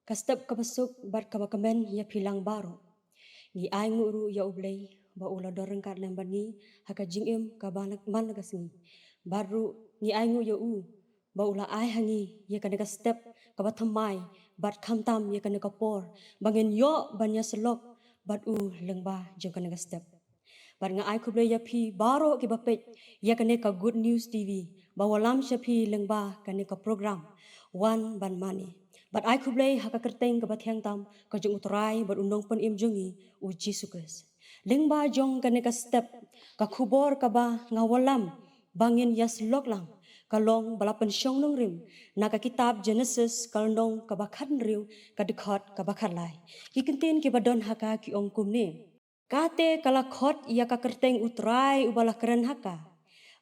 Kastap kabasuk bat kabakamen ya pilang baro. Ni ay nguru ya ublay ba ula doreng kat lembani haka jingim ka banak managasngi. Baru ni ay ngu ya u ba ula ay hangi ya kaneka step kabatamay bat kamtam ya kaneka por. Bangin yo banya selok bat u lengba jong kaneka step. Bat nga ay kublay ya pi baro ki bapet ya kaneka Good News TV. Bawalam siya pi lengba kaneka program One Ban Mani. Bat ay kublay haka kerteng ka batyang tam ka jong utray bat undong pen im jongi u Jisukas. Lengba jong kaneka step ka kubor ka ba ngawalam bangin yas lok lang kalong balapan syong nong rim naka kitab Genesis kalong ka bakat riu ka dekot ka bakat lai. Ikentin ki badon haka ki ong kumne. Kate kala khot ia ka kerteng utray ubala keren haka.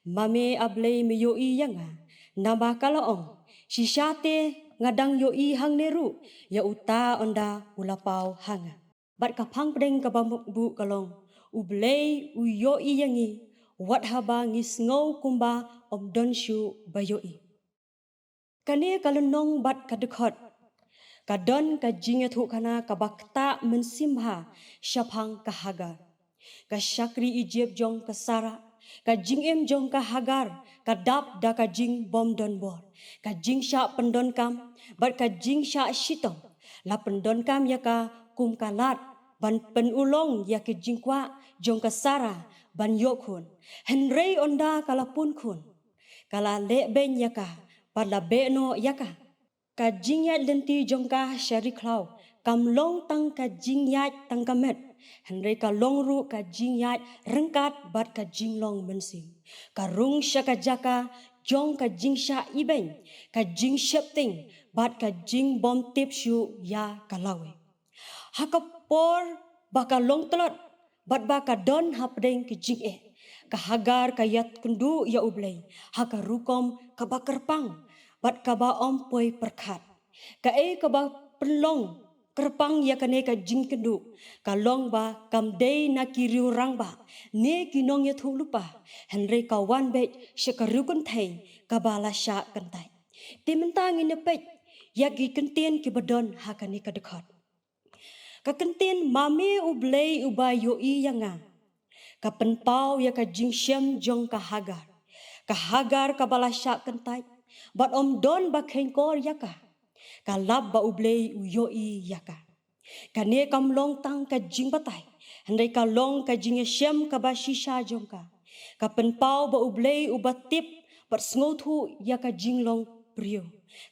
Mame ablay me yoi yanga namba kala ong sishate ngadang yoi hang neru ya uta onda ulapau hanga. Bat kapang pedeng kabambu kalong ublay u yoi yangi wat haba ngis ngau kumba om donshu bayoi. Kane kalonong bat kadekot kadon ka jinga thu kana kabakta mensimha syapang kahagar. Ka syakri ijib jong kasara ka jingem jong kahagar kadap da ka jing bom don bor ka jing sya pendon kam bat ka jing sya shitong la pendon kam ya ka kum kalat ban penulong ya ke jingkwa jong kasara ban yokhun henrei onda kalapun kun kala le ben ya ka pada beno ya ka jingya lenti jong ka syariklau kam long tang ka jingyat tang kamet henrei ka longru ka jingyat rengkat bat ka jinglong mensim ka rung syaka jaka jong ka jingsha ibeng ka jing shepting bat ka jing bom tip shu ya kalawe hakapor baka long telot bat baka don hapdeng ke jing ka hagar ka yat kundu ya ublay haka rukom ka bakerpang bat ka ba ompoi perkat ka ka ba pelong kerpang ya kane ka jing kendu ka long ba kam dei na kiriu rang ba ne kinong ya thu lupa henry ka wan bet syakaru kun thai ka bala sya kantai timentang ine pet ya gi kentien ki badon hakane ka dekat ka kentien mame ublay ubay yoi yanga ka penpau ya ka jing syem jong ka hagar ka bala sya kantai bat om don ba kengkor ya ka lab ba ublay uyoi yaka kane kam long tang ka jing batai handai ka long ka jing syem ka ba shisha jong ka penpau ba ublay ubatip bat sngotu ya ka jing long brio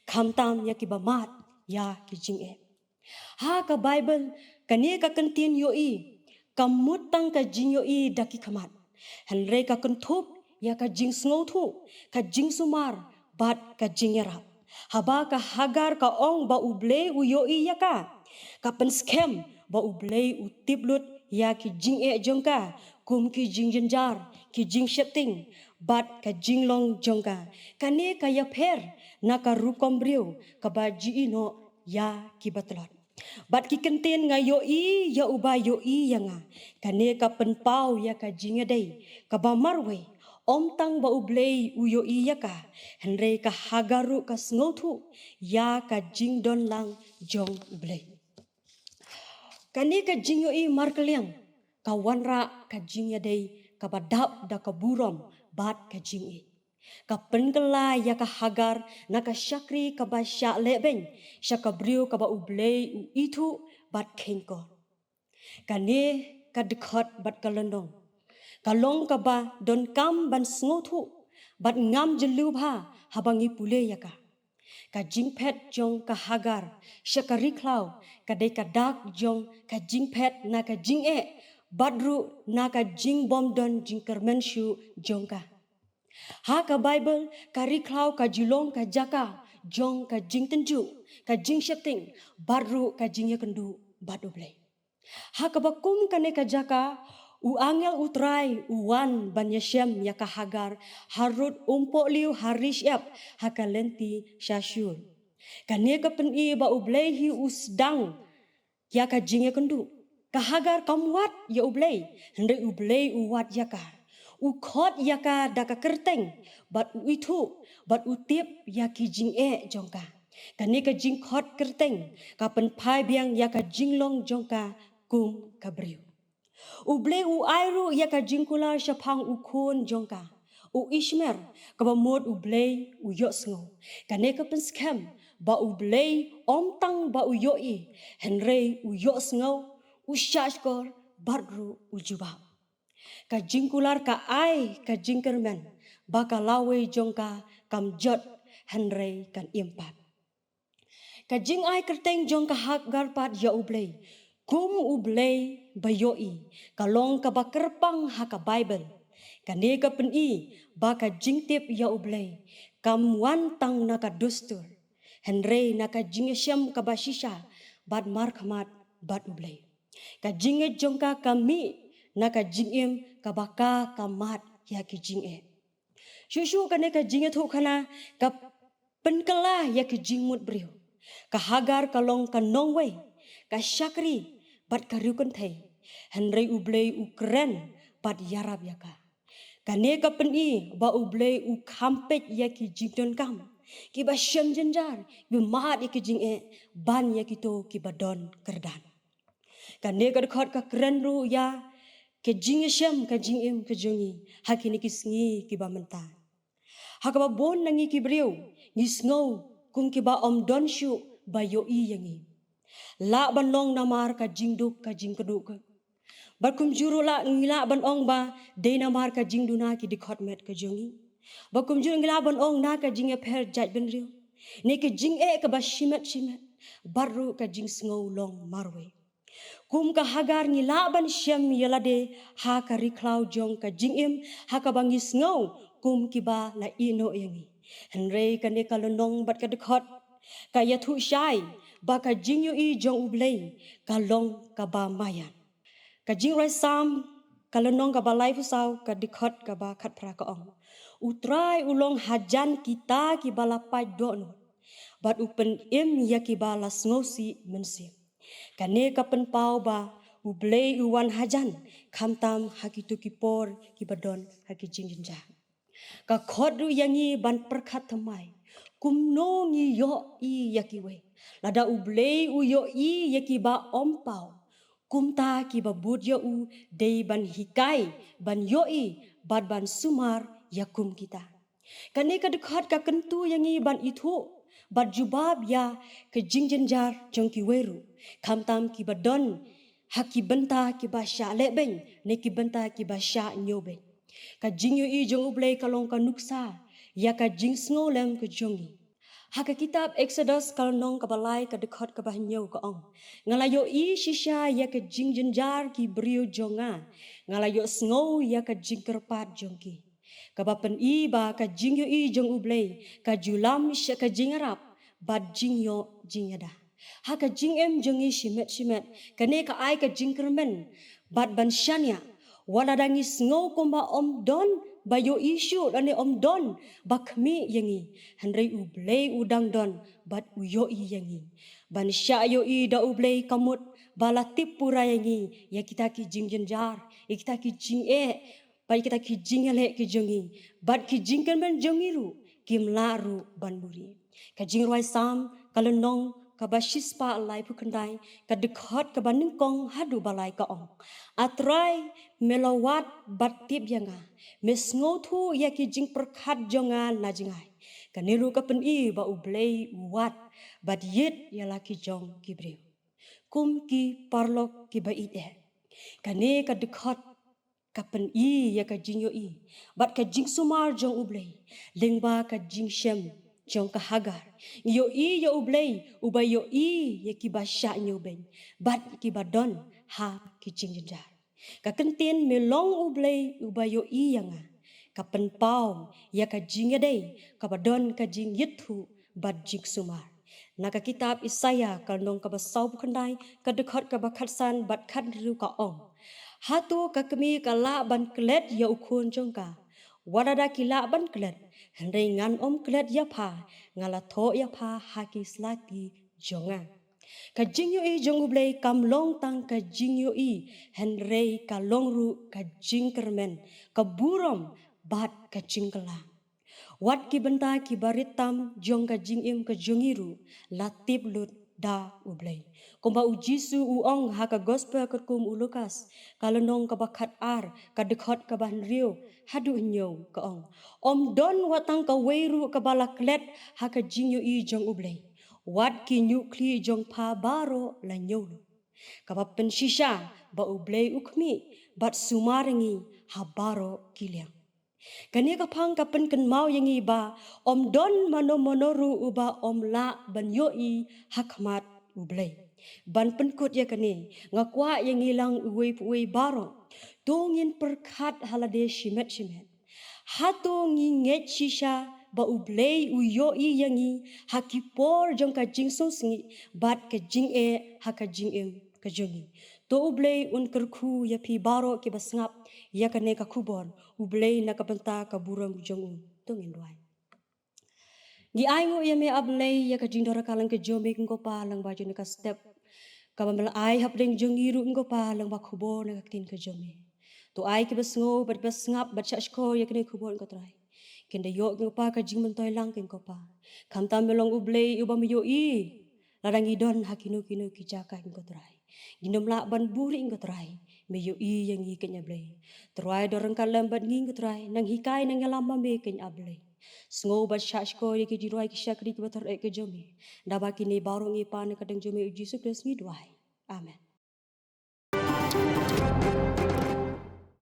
kam tam ya ki ba mat ya ki jing ha ka bible kane ka kentin yoi kamut tang ka jing yoi daki kamat handai ka kentup ya ka jing sngotu ka jing sumar bat ka jing yarap haba ka hagar ka ong ba ublay uyoi ya ka penskem ba ublay utiplut ya ki jing jongka kum ki jing jenjar ki jing shepting bat ka jing long jongka kane ka ya pher na ka rukom brio ka ba ji ino ya ki batlot bat ki kenten nga yoi ya uba yoi ya nga kane ka penpau ya ka jing dei ka ba marwe om tang ba ublay uyo iya ka henrei ka hagaru ka sngotu ya ka jing don lang jong ublay kani ka jing yo i markeliang ka wanra ka jing ya dei ka badap da ka burom bat ka jing ka penkela ya ka hagar na ka syakri ka ba sya leben sya ka brio ka ba ublay u itu bat kengko kani ka dekat bat ka lendong kalong ka ba don kam ban sngotu bat ngam jelu bha habangi pule ya ka jingpet jong ka hagar syakari klau ka dei ka dak jong ka jingpet na ka jing badru na ka jing bom don jing kermenshu jong ka ha ka bible ka riklau ka julong ka jaka jong ka jing tenju ka jing shepting badru ka jing ya kendu badu blay ha ka bakum kane ka jaka u angel utrai uwan banyashem ya ka hagar harut umpo liu harish yap hakalenti syashur kane ka peni ba ublay hi usdang ya ka jing ya kendu ka hagar kamwat ya ublay hende ublay uwat ya ka ukhot ya ka da ka kerteng bat itu bat utip ya ki jing jongka Kani ka jing khot kerteng ka pen pai biang ya ka jinglong jongka kum kabriu. Uble u airu ya ka jingkula syapang ukun jongka. U ishmer ka ba mod uble u yosngo. Kani ka pen scam ba uble omtang ba u yoi henrei u yosngo u shashkor badru u jubab. Ka jingkular ka ai ka jingkermen baka lawe jongka kam jot henrei kan impat. Ka jing ai kerteng jongka hak garpat ya ublei. Kum ublei bayoi kalong ka bakerpang haka Bible. Kane ka peni baka jingtip ya ublei kam wantang naka dustur. Henrei naka jingesyam ka basisha bad markhamat bad ublei. Ka jinge jongka kami naka jingim ka baka kamat ya ki jinge. Shushu kane ka jinge thu khana ka penkala ya ki jingmut brio. Ka hagar kalong ka nongwei ka syakri bat ka riukan thei. Henrei ublei ukren bat yarab yaka. Kane ka peni ba ublei u kampet ya ki jingdon kam. Ki ba syam jenjar bi maat ya ki jinge ban ya ki to ki badon kerdan. Kane ka dekhot ka keren ru ya ke jinge syam ka jingim ke jongi hakini ki sngi ki ba mentah. Hakaba bon nangi ki brio ngis ngau kum ki ba om don syu ba yo i yangi. La ban long namar ka jingduk ka jingkeduk. Bat kum juru la ngila ban ong ba de namar ka jingduna ki dikhot met ka jongi. Ba kum juru ngila ban ong na ka jinge per jaj ben rio. Ne ke jing ka ba shimet shimet. Baru ka jing ngau long marwe. Kum ka hagar ngila ban syam yalade ha ka riklau jong ka jingim ha ka bangis ngau kum ki ba la ino yangi. Henrei ka ne ka lonong bat ka dikhot. Ka yathu syai ba ka jing yu i jong ublei ka long ka ba mayan. Ka jing rai sam ka lonong ka ba lai pusau ka dikhot ka ba khat pra ka ong. Utrai ulong hajan kita ki ba lapai dono. Bat upen im ya ki ba la sngosi mensi. Kane ka pen pau ba ublei uwan hajan khamtam hakitu ki por ki badon haki jing jinja. Ka khodu yangi ban perkhat thamai. Kum no ngi yo i yakiwe. Lada ublei u yo i yaki ba ompau. Kum ta ki ba bud yo u dei ban hikai ban yo i bad ban sumar yakum kita. Kane ka dekat ka kentu yangi ban itu bad jubab ya ke jingjenjar jong ki weru. Kamtam ki badon haki benta ki ba sya lebeng ne ki benta ki ba sya nyobeng. Ka jing yo i jong ublei kalong ka nuksa ya ka jing snolem ke jongi. Haka kitab Exodus kalong ka balai ka dekhot ka bahnyo ka ong. Ngalayo i shisha ya ka jing jenjar ki brio jonga. Ngalayo sngo ya ka jing kerpat jongki. Ka bapen i ba ka jing yo i jong ublei ka julam sya ka jing arap bad jing yo jing yada. Haka jing em jongi shimet shimet kane ka ai ka jing kermen bad ban syanya. Waladangi sngo kumba om don bayo isu ane om don bakmi yangi henrei ublei udang don bat uyo i yangi ban sya yo i da ublei kamut bala tipura yangi ya kita ki jing jenjar ya kita ki jing ba kita ki jing le ki jongi bat ki jing kan ban jongi ru kim la ru ban buri ka jing roi sam kalonong ka bashispa lai pukandai ka dekhot ka baning kong hadu balai ka ong atrai melawat batip yanga mesngotu ya ki jing perkhat jonga na jingai kaniru ka pen i ba ublei wat bat yit ya laki jong kibre kum ki parlok ki ba ide kane ka dekhot ka pen i ya ka jing yo i bat ka jing sumar jong ublei lengba ka jing shem jong ka hagar yo i yo ublei ubay yo i ya ki ba sya nyobeng bat ki ba don ha ki jing jenjar ka kentin melong ublei ubay yo i yanga ka pen pau ya ka jing dei ka ba don ka jing yithu bat jing sumar naka kitab Isaya kalong ka basau bukandai ka dekhot ka bakhatsan bat khat ru ka ong hatu ka kemi ka la ban klet ya ukun jongka wadada kila ban klet henrei ngan om klet ya pha ngala tho ya pha haki slati jonga ka jing yo i jong ublei kam long tang ka jing yo i henrei ka long ru ka jing kermen ka burom bat ka jing kala Wat ki benta ki baritam jong ka jingim ka jongiru latip lut da ublay. Kumba u Jisu u ong ha ka gospel ka kum u Lukas kalonong ka bakat ar ka dekhot ka ban rio hadu nyong ka ong. Om don watang ka weiru ka balaklet ha ka jingyo i jong ublay. Wat ki nyukli jong pa baro la nyolo. Kapapen shisha ba ublay ukmi bat sumaringi ha baro kiliang. Kani kapang kapen ken mau yang iba om don mano monoru uba om la ban yoi hakmat ublay. Ban penkut ya kani ngakwa yang hilang uwe baro dongin perkat halade shimet. Hato nginget shisha ba ublay uyoi yangi hakipor jong ka jingsong singi bat ka jing e haka jing em ka jongi. To ublay un kerku ya pi baro ke basngap ya kane ka kubon ublay na kabenta ka buram jong tungin duai. Gi aingo ya me ablay ya ka jingdora kalang ka jome ko pa lang ba jone ka step ka bambal ai hap deng jongiru ko pa lang ba kubon na tin ka jome. To ai ke basngo bat basngap bat shashko ya kane kubon ko trai. Kende yo ko pa ka jing mentoy lang ko pa. Kam tamelong ublay ubam yo i. Ladang idon hakinu ki jaka ko trai. Ginom la ban buri ko trai. Me yo i yang i kenya blay. Trai dorang kalam bat nging ko trai nang hikai nang lama me kenya ablay. Sngo bat shashko ya ki jiruai ki shakri ki batar ke jome. Daba kini barong i pa na kadang jome uji sukres ngi duai. Amen.